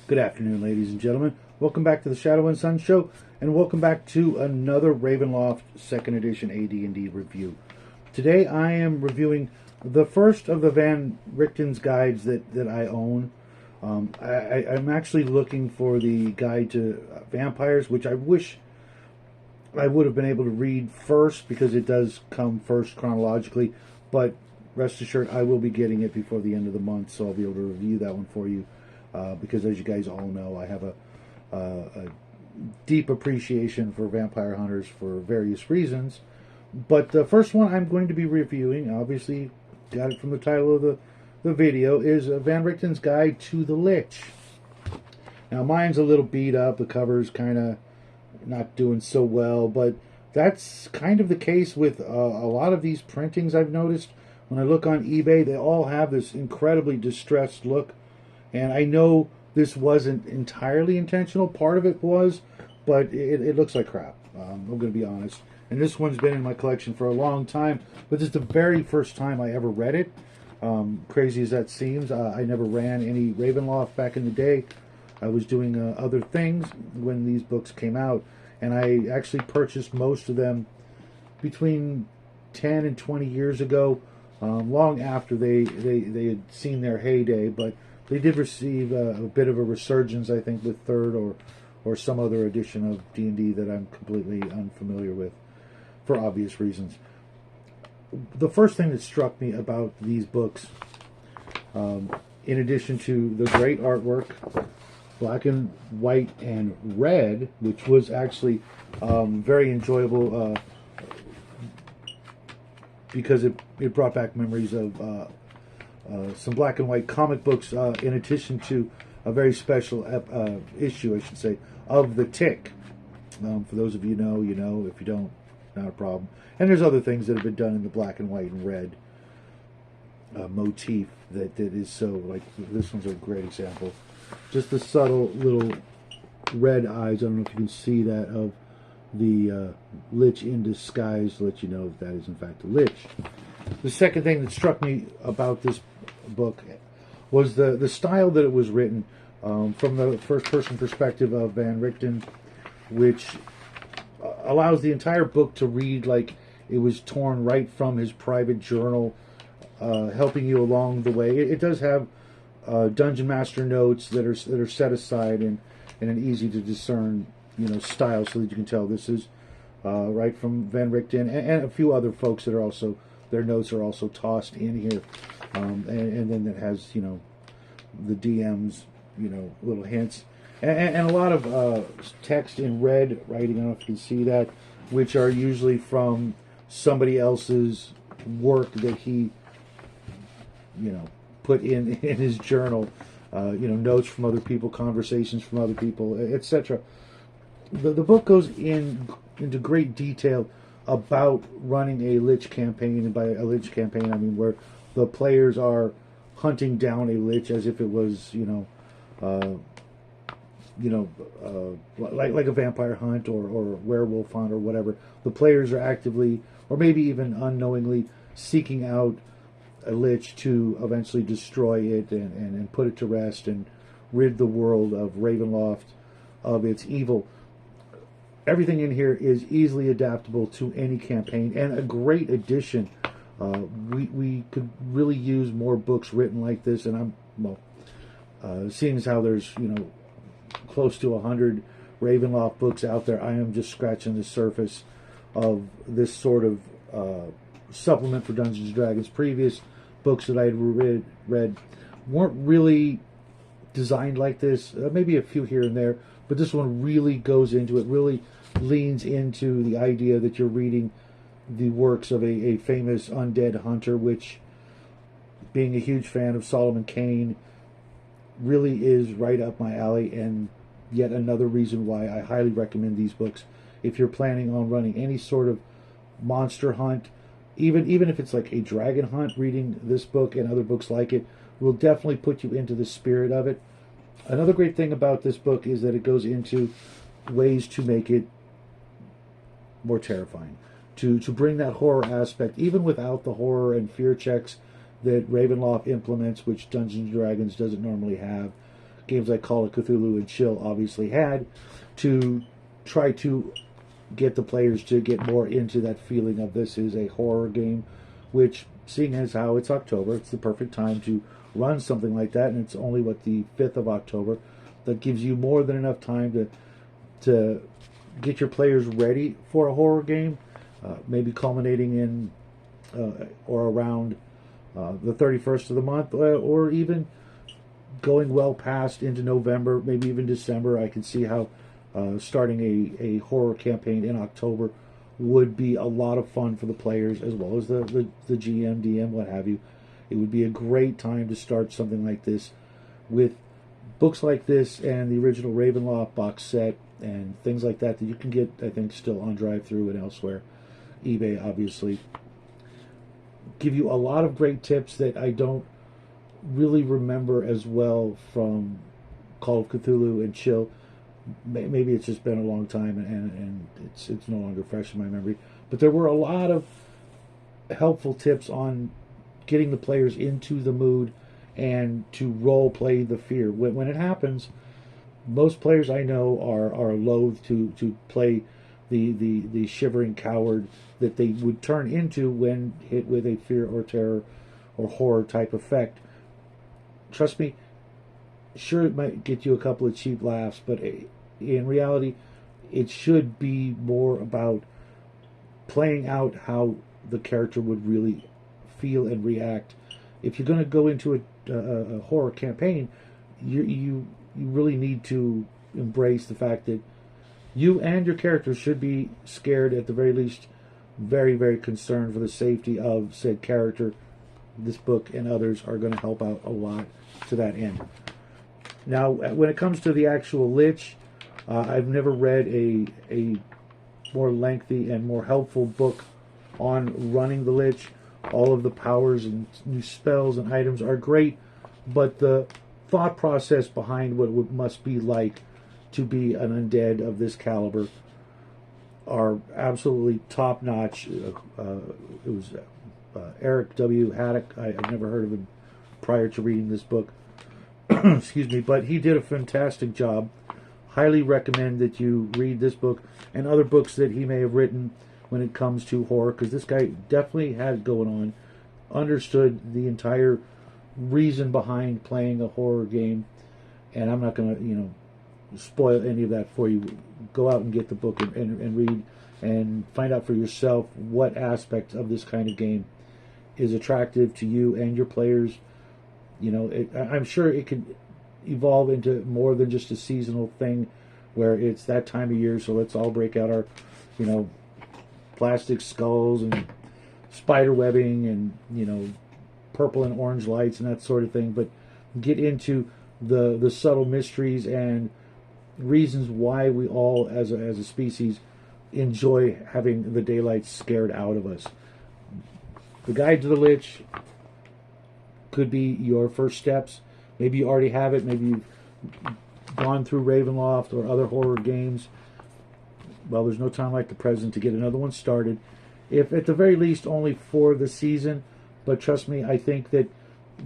Good afternoon, ladies and gentlemen. Welcome back to the Shadow and Sun Show, and welcome back to another Ravenloft 2nd Edition AD&D review. Today I am reviewing the first of the Van Richten's guides that I own. I'm actually looking for the guide to vampires, which I wish I would have been able to read first because it does come first chronologically, but rest assured I will be getting it before the end of the month, so I'll be able to review that one for you. Because as you guys all know, I have a deep appreciation for vampire hunters for various reasons. But the first one I'm going to be reviewing, obviously got it from the title of the video, is Van Richten's Guide to the Lich. Now mine's a little beat up, the cover's kind of not doing so well, but that's kind of the case with a lot of these printings I've noticed. When I look on eBay, they all have this incredibly distressed look. And I know this wasn't entirely intentional. Part of it was, but it looks like crap. I'm going to be honest. And this one's been in my collection for a long time. But this is the very first time I ever read it. Crazy as that seems, I never ran any Ravenloft back in the day. I was doing other things when these books came out. And I actually purchased most of them between 10 and 20 years ago. Long after they had seen their heyday. But they did receive a bit of a resurgence, I think, with third or some other edition of D&D that I'm completely unfamiliar with, for obvious reasons. The first thing that struck me about these books, in addition to the great artwork, black and white and red, which was actually very enjoyable because it brought back memories of some black and white comic books, in addition to a very special issue, I should say, of The Tick. For those of you know, you know. If you don't, not a problem. And there's other things that have been done in the black and white and red motif that is so, like, this one's a great example. Just the subtle little red eyes, I don't know if you can see that, of the Lich in disguise to let you know that is in fact a Lich. The second thing that struck me about this book was the style that it was written, from the first-person perspective of Van Rìchten, which allows the entire book to read like it was torn right from his private journal, helping you along the way. It does have Dungeon Master notes that are set aside in an easy to discern, style, so that you can tell this is right from Van Rìchten, and a few other folks that are also, their notes are also tossed in here, and then it has the DM's little hints, and a lot of text in red writing. I don't know if you can see that, which are usually from somebody else's work that he put in his journal, notes from other people, conversations from other people, etc. The book goes into great detail about running a Lich campaign, and by a Lich campaign I mean where the players are hunting down a Lich as if it was like a vampire hunt or werewolf hunt or whatever. The players are actively, or maybe even unknowingly, seeking out a Lich to eventually destroy it and put it to rest and rid the world of Ravenloft of its evil. Everything in here is easily adaptable to any campaign, and a great addition. We could really use more books written like this, and seeing as how there's close to 100 Ravenloft books out there, I am just scratching the surface of this sort of supplement for Dungeons & Dragons. Previous books that I had read weren't really designed like this. Maybe a few here and there, but this one really goes into it, really leans into the idea that you're reading the works of a famous undead hunter, which, being a huge fan of Solomon Kane, really is right up my alley, and yet another reason why I highly recommend these books. If you're planning on running any sort of monster hunt, even if it's like a dragon hunt, reading this book and other books like it will definitely put you into the spirit of it. Another great thing about this book is that it goes into ways to make it more terrifying, to bring that horror aspect, even without the horror and fear checks that Ravenloft implements, which Dungeons & Dragons doesn't normally have. games like Call of Cthulhu and Chill obviously had, to try to get the players to get more into that feeling of this is a horror game, which, seeing as how it's October, it's the perfect time to run something like that, and it's only, the 5th of October. That gives you more than enough time to get your players ready for a horror game, maybe culminating in or around the 31st of the month, or even going well past into November, maybe even December. I can see how starting a horror campaign in October would be a lot of fun for the players, as well as the GM, DM, what have you. It would be a great time to start something like this with books like this and the original Ravenloft box set and things like that you can get, I think, still on drive-thru and elsewhere. eBay, obviously. Give you a lot of great tips that I don't really remember as well from Call of Cthulhu and Chill. Maybe it's just been a long time and it's no longer fresh in my memory. But there were a lot of helpful tips on getting the players into the mood and to role play the fear. When it happens, most players I know are loath to play the shivering coward that they would turn into when hit with a fear or terror or horror type effect. Trust me, sure, it might get you a couple of cheap laughs, but in reality, it should be more about playing out how the character would really feel and react. If you're going to go into a horror campaign, you really need to embrace the fact that you and your character should be scared, at the very least, very, very concerned for the safety of said character. This book and others are going to help out a lot to that end. Now, when it comes to the actual Lich, I've never read a more lengthy and more helpful book on running the Lich. All of the powers and new spells and items are great, but the thought process behind what it must be like to be an undead of this caliber are absolutely top-notch. It was Eric W. Haddock. I've never heard of him prior to reading this book. Excuse me, but he did a fantastic job. Highly recommend that you read this book and other books that he may have written when it comes to horror, because this guy definitely had it going on, understood the entire reason behind playing a horror game, and I'm not going to, spoil any of that for you. Go out and get the book and read and find out for yourself what aspect of this kind of game is attractive to you and your players. I'm sure it could evolve into more than just a seasonal thing where it's that time of year, so let's all break out our, plastic skulls and spider webbing and, purple and orange lights and that sort of thing, but get into the subtle mysteries and reasons why we all, as a species, enjoy having the daylight scared out of us. The Guide to the Lich could be your first steps. Maybe you already have it. Maybe you've gone through Ravenloft or other horror games. Well, there's no time like the present to get another one started. If at the very least only for the season, but trust me, I think that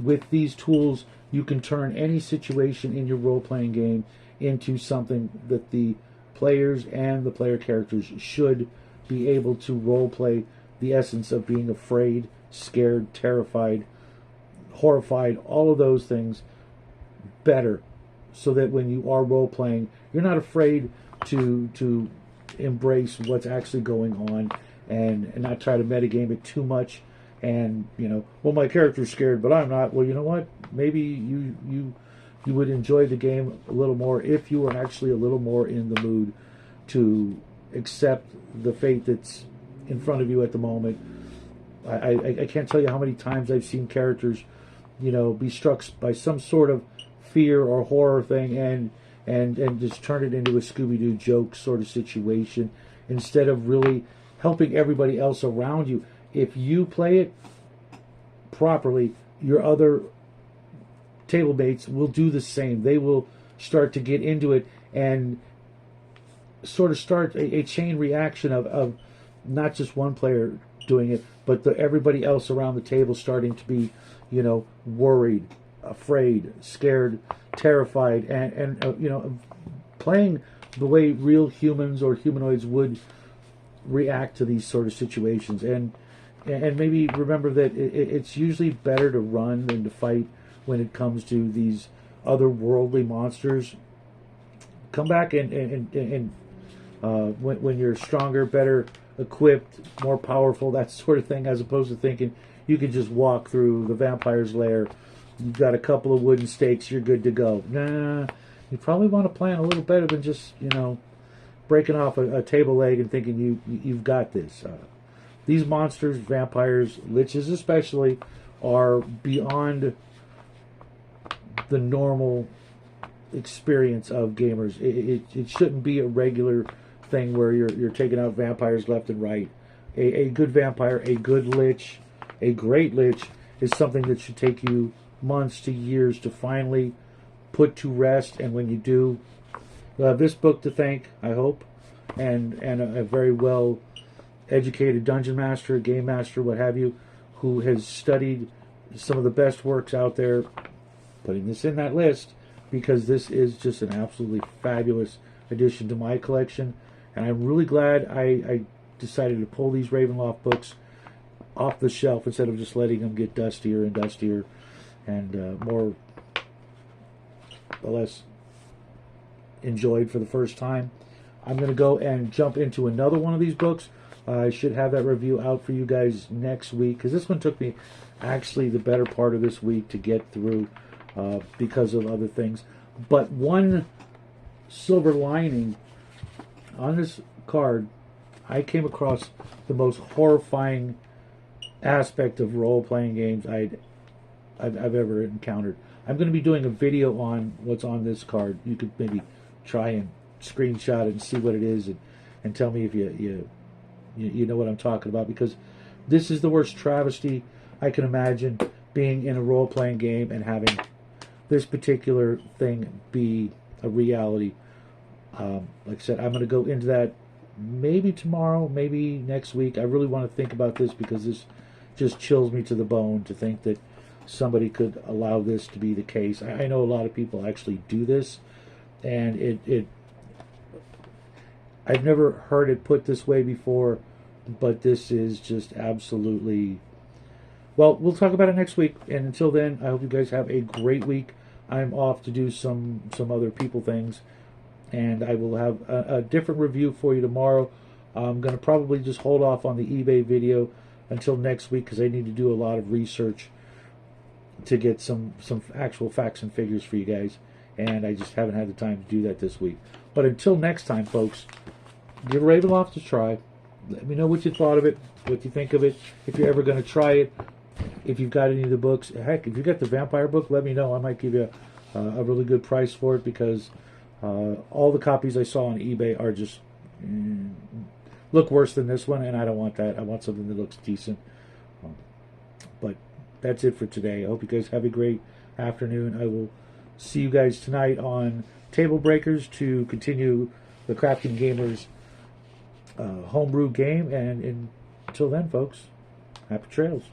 with these tools, you can turn any situation in your role-playing game into something that the players and the player characters should be able to role-play the essence of being afraid, scared, terrified, horrified, all of those things better, so that when you are role-playing, you're not afraid to embrace what's actually going on and not try to metagame it too much. And well, my character's scared, but I'm not. Well, you know what? Maybe you would enjoy the game a little more if you were actually a little more in the mood to accept the fate that's in front of you at the moment. I can't tell you how many times I've seen characters, be struck by some sort of fear or horror thing and just turn it into a Scooby-Doo joke sort of situation instead of really helping everybody else around you. If you play it properly, your other table mates will do the same. They will start to get into it and sort of start a chain reaction of not just one player doing it, but everybody else around the table starting to be, worried, afraid, scared, terrified and playing the way real humans or humanoids would react to these sort of situations, and maybe remember that it's usually better to run than to fight when it comes to these otherworldly monsters. Come back and when you're stronger, better equipped, more powerful, that sort of thing, as opposed to thinking you can just walk through the vampire's lair. You've got a couple of wooden stakes, you're good to go. Nah, you probably want to plan a little better than just, breaking off a table leg and thinking you've got this. These monsters, vampires, liches especially, are beyond the normal experience of gamers. It shouldn't be a regular thing where you're taking out vampires left and right. A good vampire, a good lich, a great lich is something that should take you months to years to finally put to rest. And when you do, you'll have this book to thank, I hope, and a very well educated dungeon master, game master, what have you, who has studied some of the best works out there, putting this in that list, because this is just an absolutely fabulous addition to my collection. And I'm really glad I decided to pull these Ravenloft books off the shelf instead of just letting them get dustier and dustier and more or less enjoyed for the first time. I'm going to go and jump into another one of these books. I should have that review out for you guys next week, because this one took me actually the better part of this week to get through because of other things. But one silver lining on this card, I came across the most horrifying aspect of role-playing games I've ever encountered. I'm going to be doing a video on what's on this card. You could maybe try and screenshot it and see what it is, and tell me if you know what I'm talking about, because this is the worst travesty I can imagine, being in a role-playing game and having this particular thing be a reality. Like I said, I'm going to go into that maybe tomorrow, maybe next week. I really want to think about this, because this just chills me to the bone to think that somebody could allow this to be the case. I know a lot of people actually do this, and I've never heard it put this way before, but this is just absolutely... Well, we'll talk about it next week, and until then, I hope you guys have a great week. I'm off to do some other people things, and I will have a different review for you tomorrow. I'm going to probably just hold off on the eBay video until next week, because I need to do a lot of research to get some actual facts and figures for you guys, and I just haven't had the time to do that this week. But until next time, folks, give Ravenloft a try. Let me know what you thought of it, what you think of it, if you're ever going to try it. If you've got any of the books, heck, if you got the vampire book, let me know. I might give you a really good price for it, because all the copies I saw on eBay are just look worse than this one, and I don't want that. I want something that looks decent. But that's it for today. I hope you guys have a great afternoon. I will see you guys tonight on Table Breakers to continue the Crafting Gamers homebrew game. And until then, folks, happy trails.